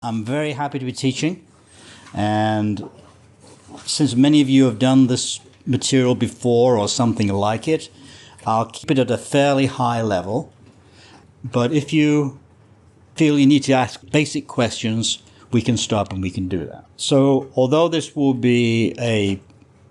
I'm very happy to be teaching, and since many of you have done this material before or something like it, I'll keep it at a fairly high level. But if you feel you need to ask basic questions, we can stop and we can do that. So although this will be a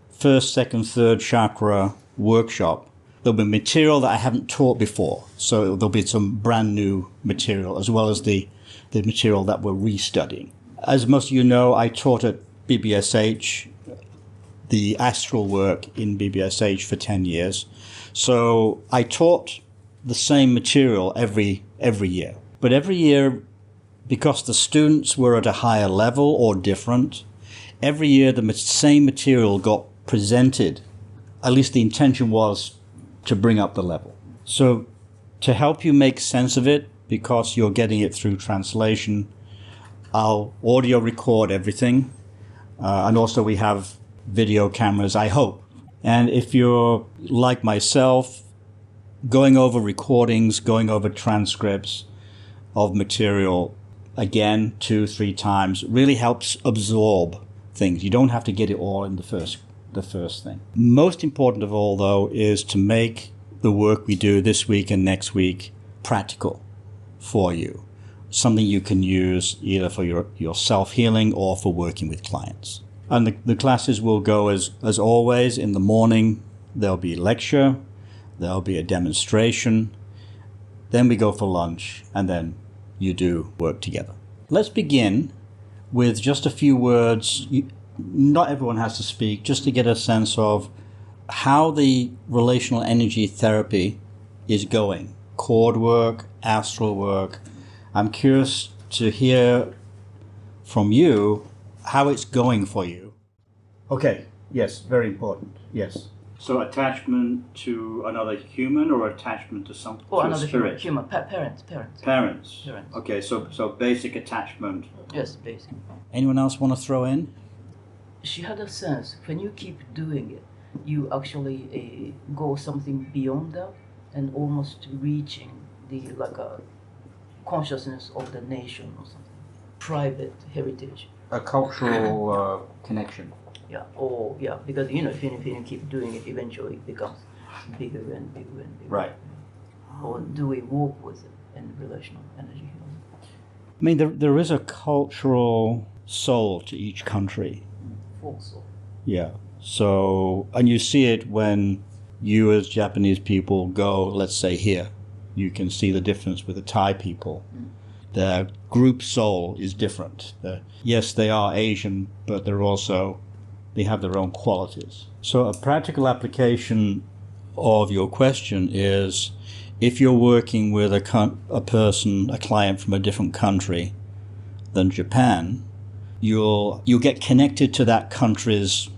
first, second, third chakra workshop, there'll be material that I haven't taught before. So there'll be some brand new material as well as the material that we're restudying. As most of you know, I taught at BBSH, the astral work in BBSH for 10 years. So I taught the same material every year. But every year, because the students were at a higher level or different, every year the same material got presented. At least the intention was to bring up the level. So to help you make sense of it, because you're getting it through translation, I'll audio record everything. And also we have video cameras, I hope. And if you're like myself, going over recordings, going over transcripts of material again 2-3 times really helps absorb things. You don't have to get it all in the first thing. Most important of all, though, is to make the work we do this week and next week practical for you. Something you can use either for your self-healing or for working with clients. And the classes will go as always. In the morning, there'll be a lecture, there'll be a demonstration, then we go for lunch, and then you do work together. Let's begin with just a few words. Not everyone has to speak, just to get a sense of how the relational energy therapy is going. Cord work, astral work. I'm curious to hear from you how it's going for you. Okay, yes, very important, yes. So attachment to another human or attachment to some or to another a spirit? human, parents. Parents. Okay, so basic attachment. Yes, basic. Anyone else want to throw in? She had a sense, when you keep doing it, you actually go something beyond that and almost reaching the consciousness of the nation or something. Private heritage. A cultural connection. Yeah, because if you keep doing it, eventually it becomes bigger and bigger and bigger. Right. Or do we work with it in relational energy healing? I mean, there is a cultural soul to each country. Folk soul. Yeah. So, and you see it when you as Japanese people go, let's say here, you can see the difference with the Thai people. Their group soul is different. Yes, they are Asian, but they have their own qualities. So a practical application of your question is, if you're working with a client from a different country than Japan, you'll get connected to that country's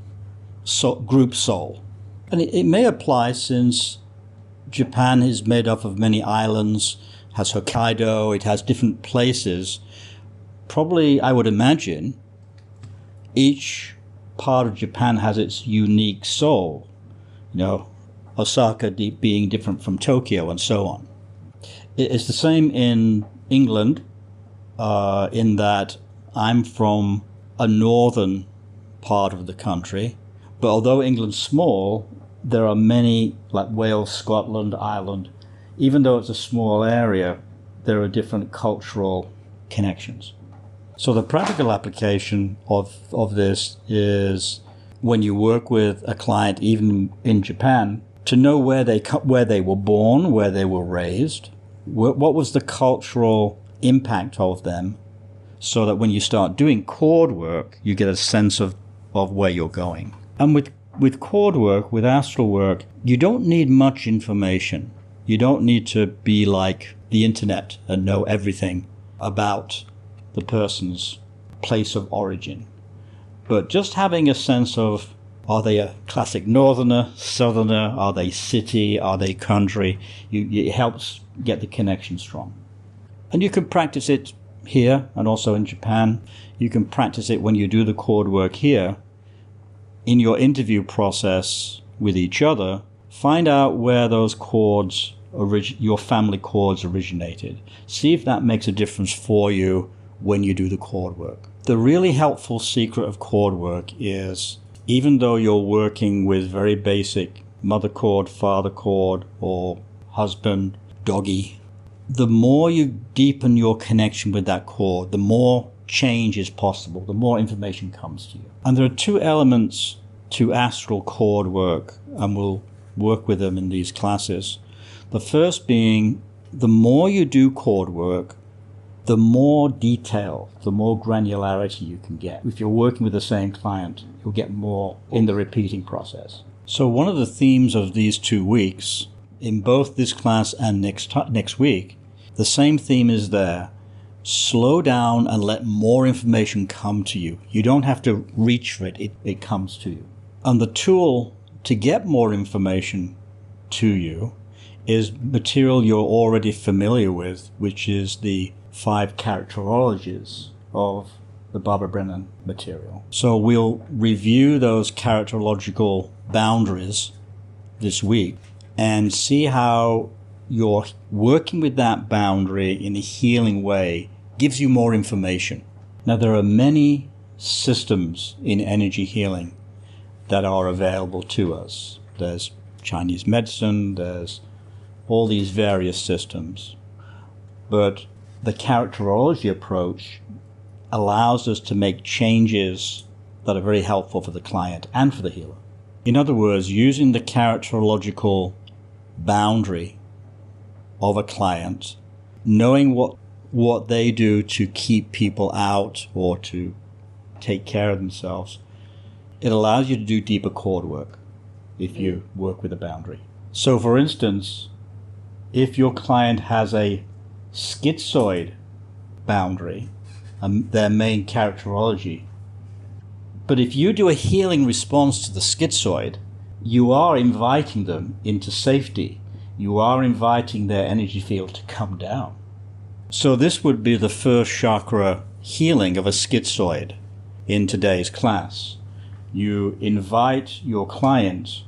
group soul. And it may apply since Japan is made up of many islands, has Hokkaido, it has different places. Probably, I would imagine, each part of Japan has its unique soul. Osaka being different from Tokyo and so on. It's the same in England, in that I'm from a northern part of the country, but although England's small, there are many, like Wales, Scotland, Ireland. Even though it's a small area, there are different cultural connections. So the practical application of this is when you work with a client, even in Japan, to know where they were born, where they were raised, what was the cultural impact of them, so that when you start doing cord work, you get a sense of where you're going. And with cord work, with astral work, you don't need much information. You don't need to be like the internet and know everything about the person's place of origin. But just having a sense of, are they a classic northerner, southerner, are they city, are they country, it helps get the connection strong. And you can practice it here and also in Japan. You can practice it when you do the cord work here. In your interview process with each other, find out where those cords, your family cords originated. See if that makes a difference for you when you do the cord work. The really helpful secret of cord work is, even though you're working with very basic mother cord, father cord, or husband, doggy, the more you deepen your connection with that cord, the more change is possible, the more information comes to you. And there are two elements to astral cord work, and we'll work with them in these classes. The first being, the more you do cord work, the more detail, the more granularity you can get. If you're working with the same client, you'll get more in the repeating process. So one of the themes of these 2 weeks, in both this class and next week, the same theme is there. Slow down and let more information come to you. You don't have to reach for it, it comes to you. And the tool to get more information to you is material you're already familiar with, which is the 5 characterologies of the Barbara Brennan material. So we'll review those characterological boundaries this week and see how you're working with that boundary in a healing way gives you more information. Now, there are many systems in energy healing that are available to us. There's Chinese medicine, there's all these various systems. But the characterology approach allows us to make changes that are very helpful for the client and for the healer. In other words, using the characterological boundary of a client, knowing what they do to keep people out or to take care of themselves, it allows you to do deeper cord work if you work with a boundary. So for instance, if your client has a schizoid boundary, their main characterology, but if you do a healing response to the schizoid, you are inviting them into safety. You are inviting their energy field to come down. So this would be the first chakra healing of a schizoid in today's class. You invite your client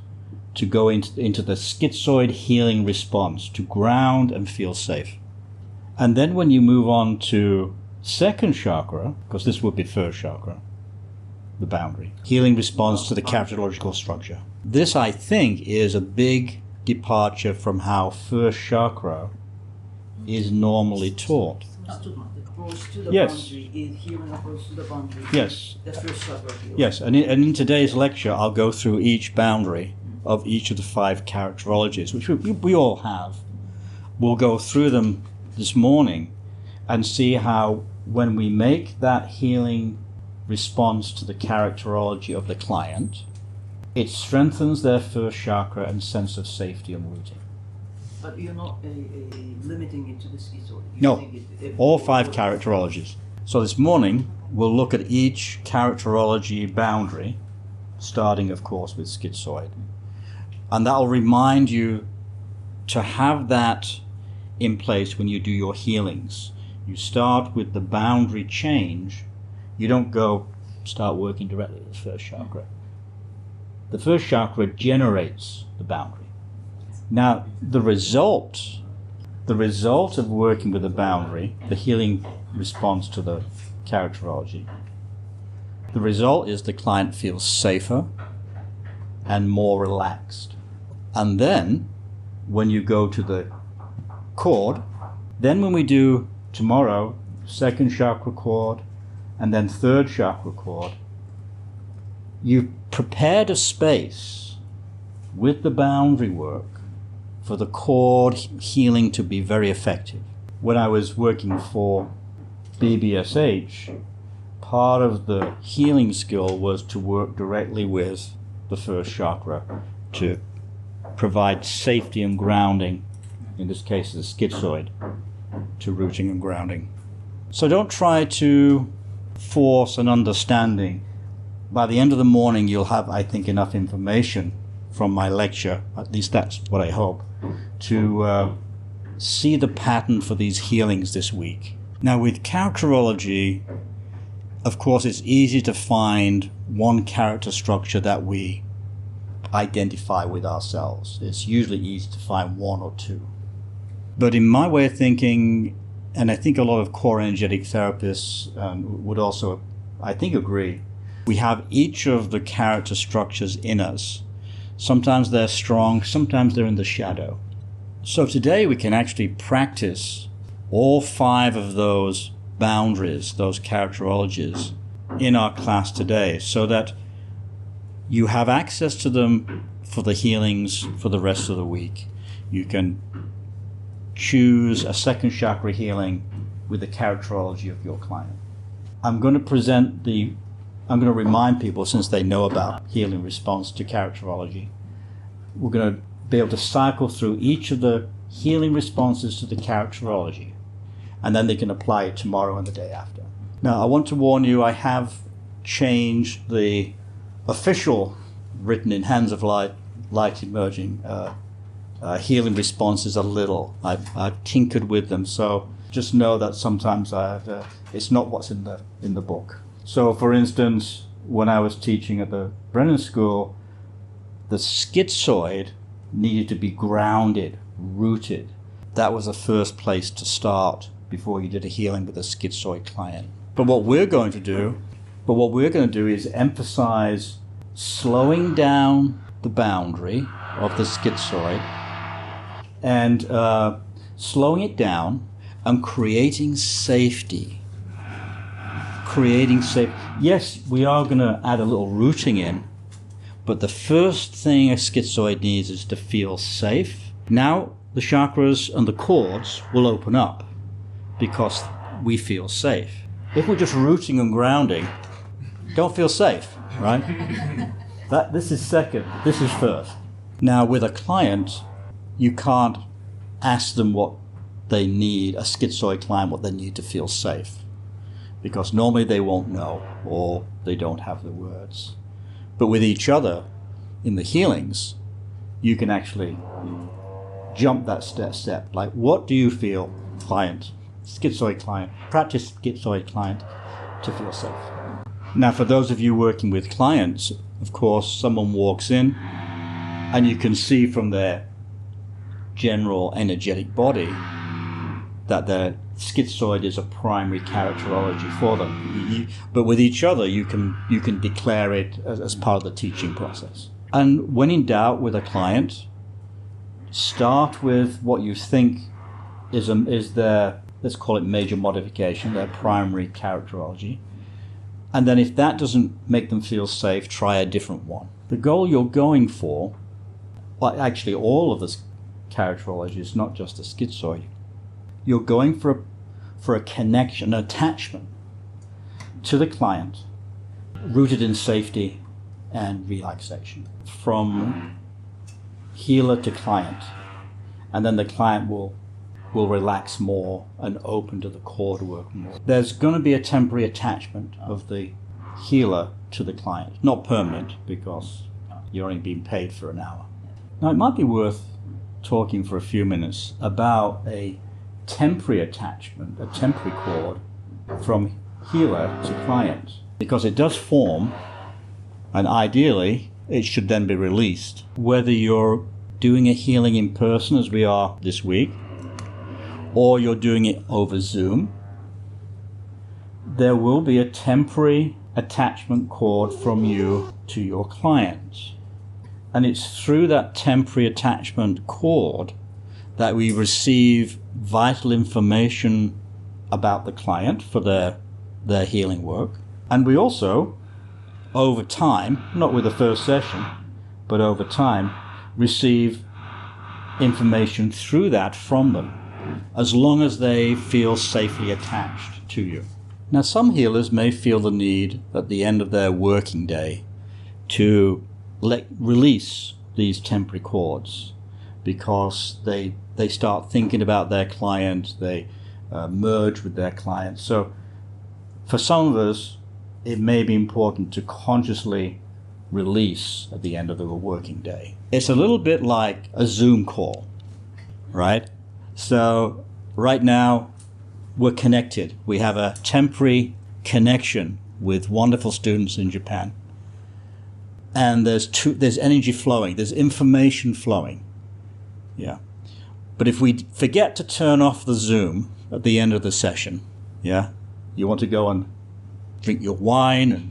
to go into the schizoid healing response, to ground and feel safe. And then when you move on to second chakra, because this would be first chakra, the boundary, healing response to the characterological structure. This, I think, is a big departure from how first chakra is normally taught. Approach to the Yes. boundary is healing approach to the boundary. Yes. The first chakra healing. Yes, and in today's lecture, I'll go through each boundary of each of the 5 characterologies, which we all have. We'll go through them this morning and see how when we make that healing response to the characterology of the client, it strengthens their first chakra and sense of safety and rooting. But you're not limiting it to the schizoid. No, all 5 characterologies. So this morning, we'll look at each characterology boundary, starting, of course, with schizoid. And that'll remind you to have that in place when you do your healings. You start with the boundary change. You don't start working directly with the first chakra. The first chakra generates the boundary. Now, the result of working with the boundary, the healing response to the characterology, the result is the client feels safer and more relaxed. And then, when you go to the cord, then when we do tomorrow, second chakra cord, and then third chakra cord, you've prepared a space with the boundary work for the cord healing to be very effective. When I was working for BBSH, part of the healing skill was to work directly with the first chakra to provide safety and grounding, in this case the schizoid, to rooting and grounding. So don't try to force an understanding. By the end of the morning, you'll have, I think, enough information from my lecture, at least that's what I hope, to see the pattern for these healings this week. Now, with characterology, of course, it's easy to find one character structure that we identify with ourselves. It's usually easy to find 1 or 2. But in my way of thinking, and I think a lot of core energetic therapists would also, I think, agree, we have each of the character structures in us. Sometimes they're strong, sometimes they're in the shadow. So today we can actually practice all 5 of those boundaries, those characterologies, in our class today, so that you have access to them for the healings for the rest of the week. You can choose a second chakra healing with the characterology of your client. I'm going to remind people, since they know about healing response to characterology, we're going to be able to cycle through each of the healing responses to the characterology, and then they can apply it tomorrow and the day after. Now, I want to warn you, I have changed the official, written in Hands of Light Emerging, healing responses a little. I've tinkered with them, so just know that sometimes it's not what's in the book. So, for instance, when I was teaching at the Brennan School, the schizoid needed to be grounded, rooted. That was the first place to start before you did a healing with a schizoid client. But what we're going to do is emphasize slowing down the boundary of the schizoid and slowing it down and creating safety. Yes, we are going to add a little rooting in, but the first thing a schizoid needs is to feel safe. Now the chakras and the cords will open up because we feel safe. If we're just rooting and grounding, don't feel safe, right? This is second, this is first. Now with a client, you can't ask them what they need, a schizoid client, what they need to feel safe, because normally they won't know or they don't have the words. But with each other in the healings, you can actually jump that step. Like, what do you feel, client, schizoid client, practice schizoid client, to feel safe? Now, for those of you working with clients, of course, someone walks in and you can see from their general energetic body that their schizoid is a primary characterology for them. But with each other, you can declare it as part of the teaching process. And when in doubt with a client, start with what you think is their, let's call it major modification, their primary characterology. And then if that doesn't make them feel safe, try a different one. The goal you're going for, well, actually all of this characterology is not just a schizoid. You're going for a connection, an attachment to the client, rooted in safety and relaxation, from healer to client. And then the client will relax more and open to the cord work more. There's going to be a temporary attachment of the healer to the client, not permanent, because you're only being paid for an hour. Now, it might be worth talking for a few minutes about a temporary attachment, a temporary cord from healer to client, because it does form, and ideally it should then be released. Whether you're doing a healing in person, as we are this week, or you're doing it over Zoom, there will be a temporary attachment cord from you to your client. And it's through that temporary attachment cord that we receive vital information about the client for their healing work. And we also, over time, not with the first session, but over time, receive information through that from them, as long as they feel safely attached to you. Now, some healers may feel the need at the end of their working day to release these temporary cords, because they start thinking about their client, they merge with their client. So for some of us, it may be important to consciously release at the end of the working day. It's a little bit like a Zoom call, right? So right now we're connected. We have a temporary connection with wonderful students in Japan. And there's energy flowing, there's information flowing. Yeah. But if we forget to turn off the Zoom at the end of the session, yeah, you want to go and drink your wine and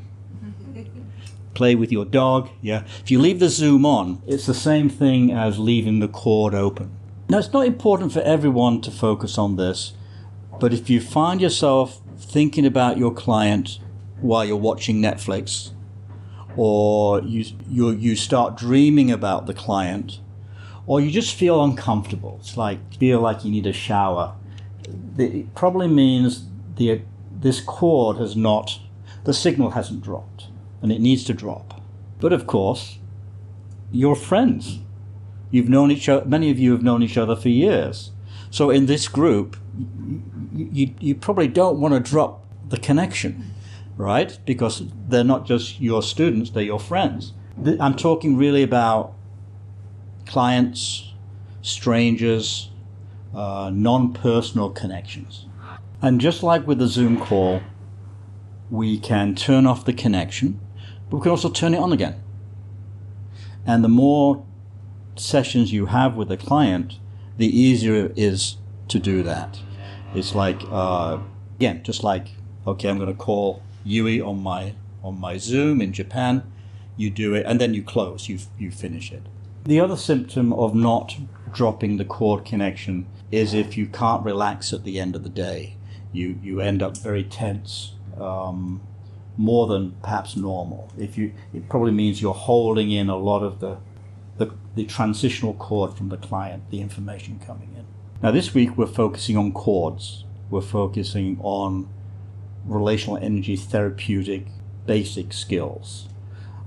play with your dog, yeah. If you leave the Zoom on, it's the same thing as leaving the cord open. Now, it's not important for everyone to focus on this, but if you find yourself thinking about your client while you're watching Netflix, or you start dreaming about the client, or you just feel uncomfortable, it's like feel like you need a shower, it probably means this cord has not, the signal hasn't dropped, and it needs to drop. But of course, you're friends. You've known each other, many of you have known each other for years. So in this group, you probably don't want to drop the connection, right? Because they're not just your students, they're your friends. I'm talking really about clients, strangers, non-personal connections. And just like with the Zoom call, we can turn off the connection, but we can also turn it on again. And the more sessions you have with the client, the easier it is to do that. It's like, again, just like, okay, I'm going to call Yui on my Zoom in Japan. You do it, and then you close, you finish it. The other symptom of not dropping the cord connection is if you can't relax at the end of the day. You end up very tense, more than perhaps normal. It probably means you're holding in a lot of the transitional cord from the client, the information coming in. Now this week we're focusing on cords. We're focusing on relational energy therapeutic basic skills.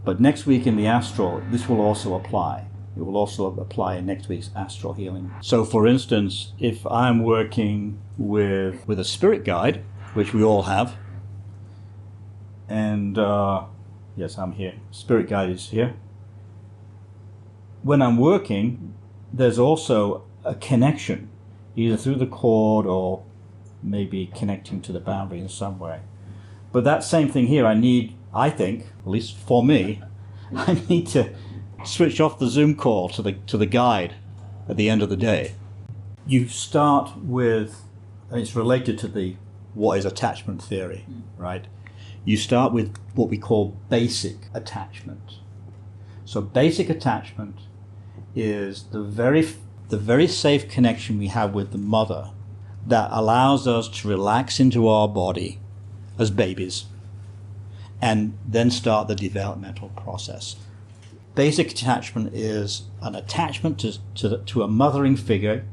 But next week in the astral, this will also apply. It will also apply in next week's astral healing. So for instance, if I'm working with a spirit guide, which we all have, and yes, I'm here. Spirit guide is here. When I'm working, there's also a connection, either through the cord or maybe connecting to the boundary in some way. But that same thing here, I think, at least for me, I need to switch off the Zoom call to the guide at the end of the day. You start with, and it's related to what is attachment theory, right? You start with what we call basic attachment. So basic attachment is the very safe connection we have with the mother that allows us to relax into our body as babies and then start the developmental process. Basic attachment is an attachment to a mothering figure,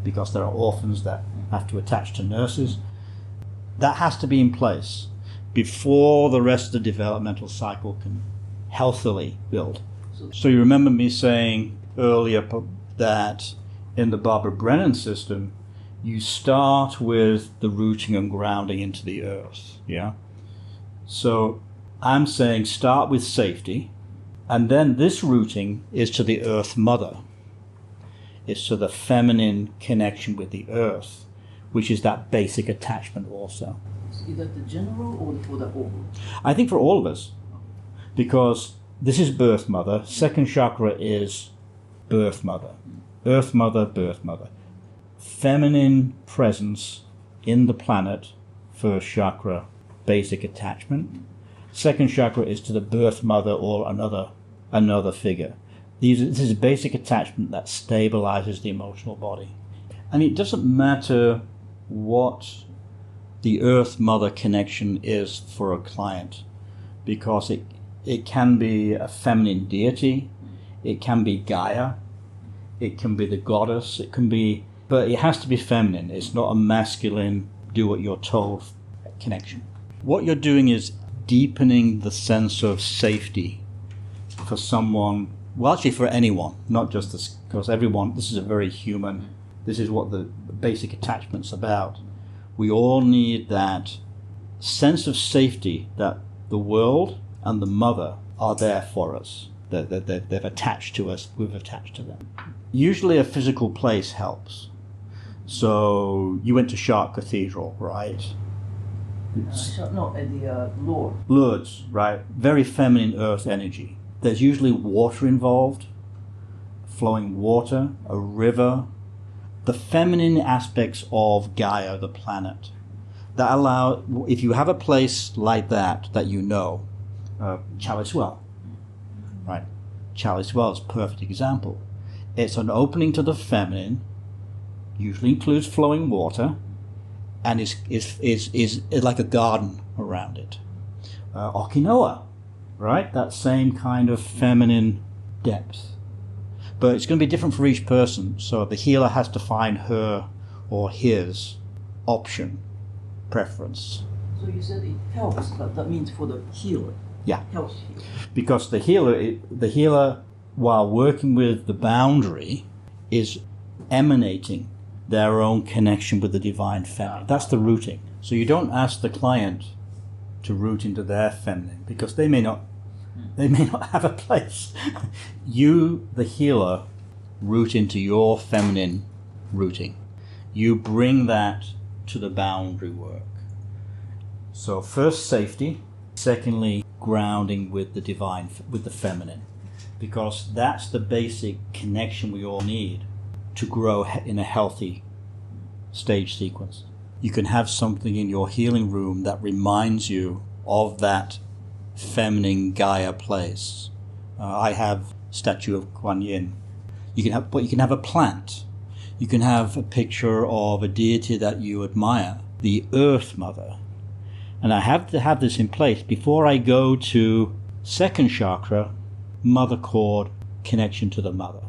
because there are orphans that have to attach to nurses. That has to be in place before the rest of the developmental cycle can healthily build. So you remember me saying earlier that in the Barbara Brennan system, you start with the rooting and grounding into the earth, yeah? So I'm saying start with safety, and then this rooting is to the earth mother. It's to the feminine connection with the earth, which is that basic attachment also. Is that the general or for the all? I think for all of us, because this is birth mother, second chakra is birth mother, earth mother, birth mother. Feminine presence in the planet, first chakra, basic attachment. Second chakra is to the birth mother or another figure. This is basic attachment that stabilizes the emotional body. And it doesn't matter what the earth mother connection is for a client, because it can be a feminine deity, it can be Gaia, it can be the goddess, but it has to be feminine. It's not a masculine, do what you're told connection. What you're doing is deepening the sense of safety for someone, well, actually for anyone, not just this, because everyone, this is a very human, this is what the basic attachment's about. We all need that sense of safety that the world and the mother are there for us. They've attached to us, we've attached to them. Usually a physical place helps. So you went to Chartres Cathedral, right? No, at the Lourdes. Lourdes, right? Very feminine earth energy. There's usually water involved, flowing water, a river, the feminine aspects of Gaia, the planet, that allow, if you have a place like that you know, Chalice Well, right? Chalice Well is a perfect example. It's an opening to the feminine, usually includes flowing water, and is like a garden around it. Okinawa, right? That same kind of feminine depth. But it's going to be different for each person, so the healer has to find her or his option, preference. So you said it helps, but that means for the healer. Yeah. Helps heal. Because the healer, while working with the boundary, is emanating their own connection with the divine feminine. That's the rooting. So you don't ask the client to root into their feminine, because they may not have a place. You, the healer, root into your feminine rooting. You bring that to the boundary work. So first, safety. Secondly, grounding with the divine, with the feminine, because that's the basic connection we all need to grow in a healthy stage sequence. You can have something in your healing room that reminds you of that feminine Gaia place. I have statue of Kuan Yin. You can have a plant. You can have a picture of a deity that you admire, the Earth Mother. And I have to have this in place before I go to second chakra, mother cord, connection to the mother.